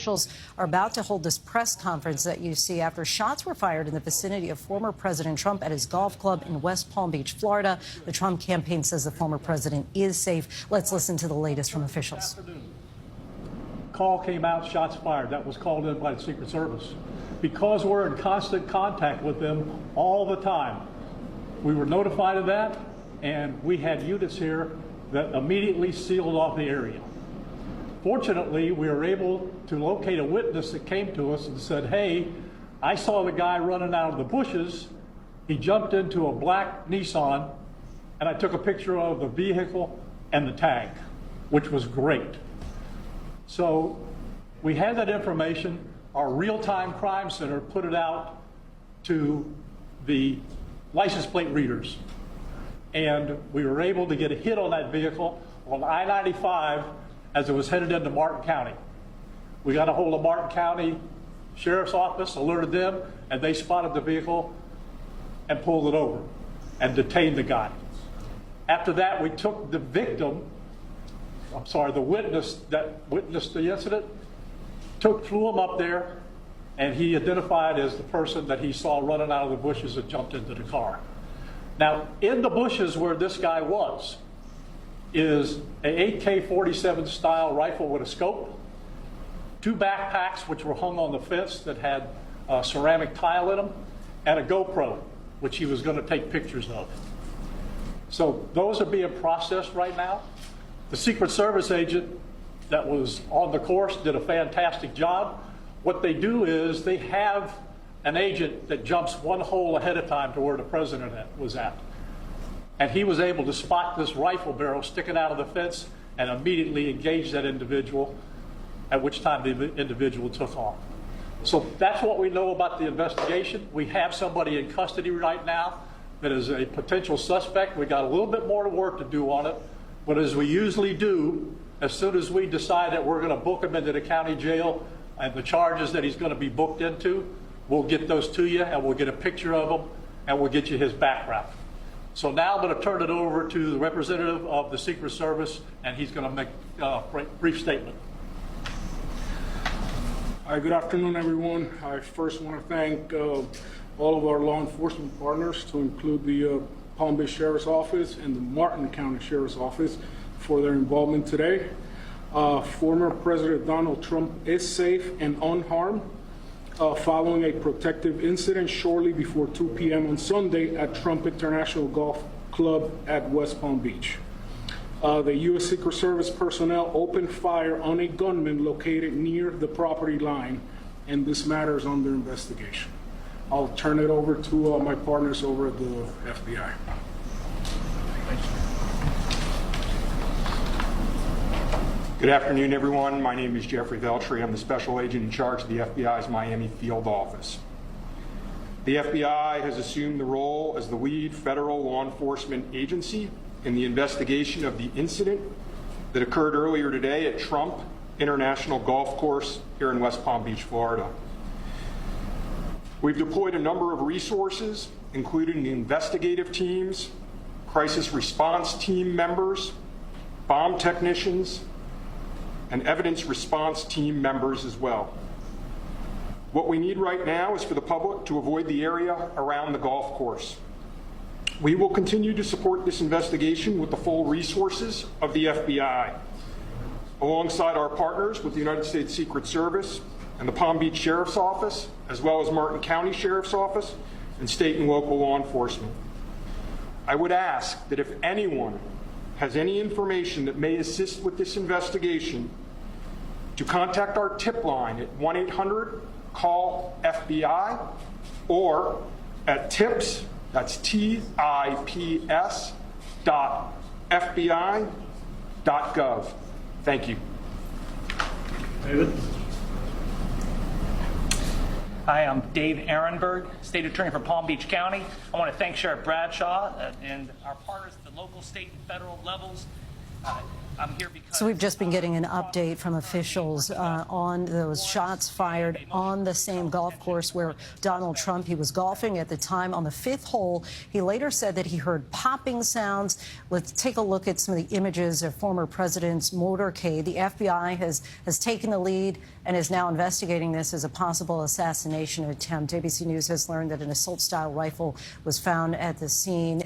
officials are about to hold this press conference that you see after shots were fired in the vicinity of former President Trump at his golf club in West Palm Beach, Florida. The Trump campaign says the former president is safe. Let's listen to the latest from officials. Call came out, shots fired. That was called in by the Secret Service. Because we're in constant contact with them all the time, we were notified of that, and we had units here that immediately sealed off the area. Fortunately, we were able to locate a witness that came to us and said, hey, I saw the guy running out of the bushes. He jumped into a black Nissan, and I took a picture of the vehicle and the tag, which was great. So we had that information. Our real-time crime center put it out to the license plate readers. And we were able to get a hit on that vehicle on I-95 as it was headed into Martin County. We got a hold of Martin County Sheriff's Office, alerted them, and they spotted the vehicle and pulled it over and detained the guy. After that, we took the the witness that witnessed the incident, flew him up there, and he identified as the person that he saw running out of the bushes and jumped into the car. Now, in the bushes where this guy was is an AK-47 style rifle with a scope, 2 backpacks which were hung on the fence that had ceramic tile in them, and a GoPro, which he was going to take pictures of. So those are being processed right now. The Secret Service agent that was on the course did a fantastic job. What they do is they have an agent that jumps one hole ahead of time to where the president was at. And he was able to spot this rifle barrel sticking out of the fence and immediately engage that individual, at which time the individual took off. So that's what we know about the investigation. We have somebody in custody right now that is a potential suspect. We got a little bit more work to do on it, but as we usually do, as soon as we decide that we're going to book him into the county jail and the charges that he's going to be booked into, we'll get those to you, and we'll get a picture of him, and we'll get you his background. So now I'm going to turn it over to the representative of the Secret Service, and he's going to make a brief statement. Hi, good afternoon, everyone. I first want to thank all of our law enforcement partners, to include the Palm Beach Sheriff's Office and the Martin County Sheriff's Office, for their involvement today. Former President Donald Trump is safe and unharmed following a protective incident shortly before 2 p.m. on Sunday at Trump International Golf Club at West Palm Beach. The U.S. Secret Service personnel opened fire on a gunman located near the property line, and this matter is under investigation. I'll turn it over to my partners over at the FBI. Good afternoon, everyone. My name is Jeffrey Veltri. I'm the special agent in charge of the FBI's Miami field office. The FBI has assumed the role as the lead federal law enforcement agency in the investigation of the incident that occurred earlier today at Trump International Golf Course here in West Palm Beach, Florida. We've deployed a number of resources, including the investigative teams, crisis response team members, bomb technicians, and evidence response team members as well. What we need right now is for the public to avoid the area around the golf course. We will continue to support this investigation with the full resources of the FBI, alongside our partners with the United States Secret Service and the Palm Beach Sheriff's Office, as well as Martin County Sheriff's Office and state and local law enforcement. I would ask that if anyone has any information that may assist with this investigation, to contact our tip line at 1-800-CALL-FBI or at tips, that's TIPS .FBI.gov. Thank you. David? Hi, I'm Dave Ehrenberg, State Attorney for Palm Beach County. I want to thank Sheriff Bradshaw and our partners at the local, state, and federal levels I'm here because... So we've just been getting an update from officials on those shots fired on the same golf course where Donald Trump, he was golfing at the time on the fifth hole. He later said that he heard popping sounds. Let's take a look at some of the images of former president's motorcade. The FBI has taken the lead and is now investigating this as a possible assassination attempt. ABC News has learned that an assault-style rifle was found at the scene.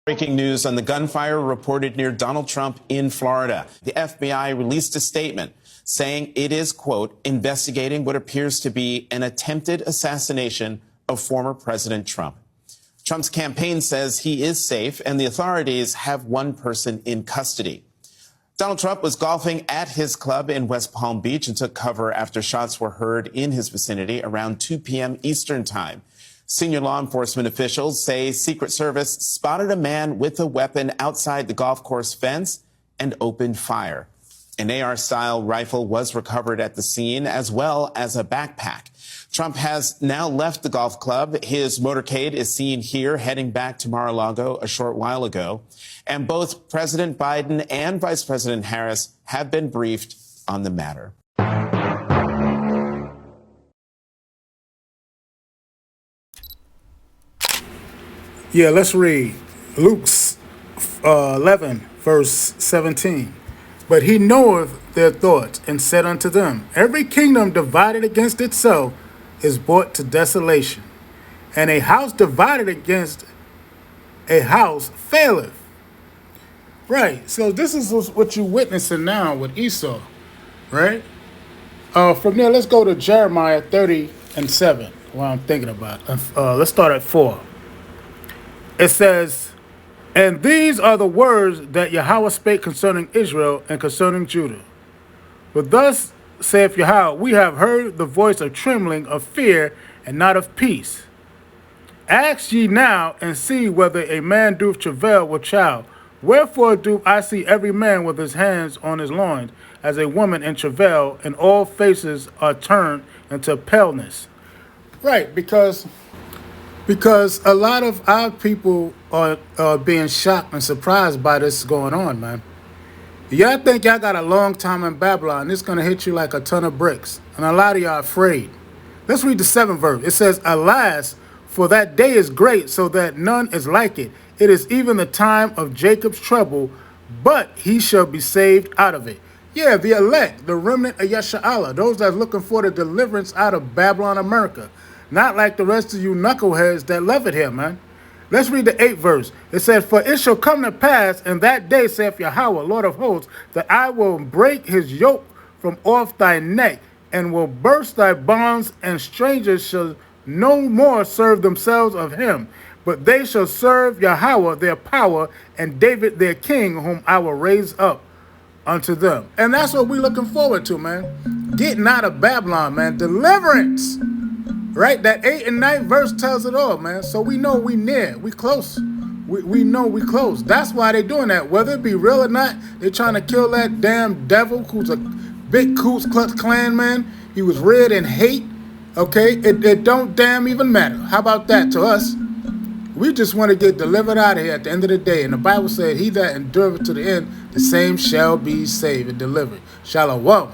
Breaking news on the gunfire reported near Donald Trump in Florida. The FBI released a statement saying it is, quote, investigating what appears to be an attempted assassination of former President Trump. Trump's campaign says he is safe and the authorities have one person in custody. Donald Trump was golfing at his club in West Palm Beach and took cover after shots were heard in his vicinity around 2 p.m. Eastern time. Senior law enforcement officials say Secret Service spotted a man with a weapon outside the golf course fence and opened fire. An AR-style rifle was recovered at the scene, as well as a backpack. Trump has now left the golf club. His motorcade is seen here heading back to Mar-a-Lago a short while ago. And both President Biden and Vice President Harris have been briefed on the matter. Yeah, let's read Luke 11, verse 17. But he knoweth their thoughts, and said unto them, every kingdom divided against itself is brought to desolation, and a house divided against a house faileth. Right, so this is what you're witnessing now with Esau, right? From there, let's go to Jeremiah 30 and 7, what I'm thinking about. Let's start at 4. It says, and these are the words that Yahweh spake concerning Israel and concerning Judah. But thus saith Yahweh, we have heard the voice of trembling, of fear, and not of peace. Ask ye now, and see whether a man doeth travail with child. Wherefore do I see every man with his hands on his loins, as a woman in travail, and all faces are turned into paleness. Right, because a lot of our people are being shocked and surprised by this going on, man. Y'all think y'all got a long time in Babylon. It's going to hit you like a ton of bricks. And a lot of y'all are afraid. Let's read the 7th verse. It says, alas, for that day is great, so that none is like it. It is even the time of Jacob's trouble, but he shall be saved out of it. Yeah, the elect, the remnant of Yesha'Allah, those that's looking for the deliverance out of Babylon, America. Not like the rest of you knuckleheads that love it here, man. Let's read the 8th verse. It says, for it shall come to pass in that day, saith Yahweh, Lord of hosts, that I will break his yoke from off thy neck, and will burst thy bonds, and strangers shall no more serve themselves of him, but they shall serve Yahweh their power, and David their king, whom I will raise up unto them. And that's what we're looking forward to, man. Getting out of Babylon, man. Deliverance. Right? That 8th and 9th verse tells it all, man. So we know we near. We close. We know we close. That's why they're doing that. Whether it be real or not, they're trying to kill that damn devil who's a big Ku Klux Klan man. He was reared in hate. Okay? It don't damn even matter. How about that to us? We just want to get delivered out of here at the end of the day. And the Bible said, he that endureth to the end, the same shall be saved and delivered. Shalom.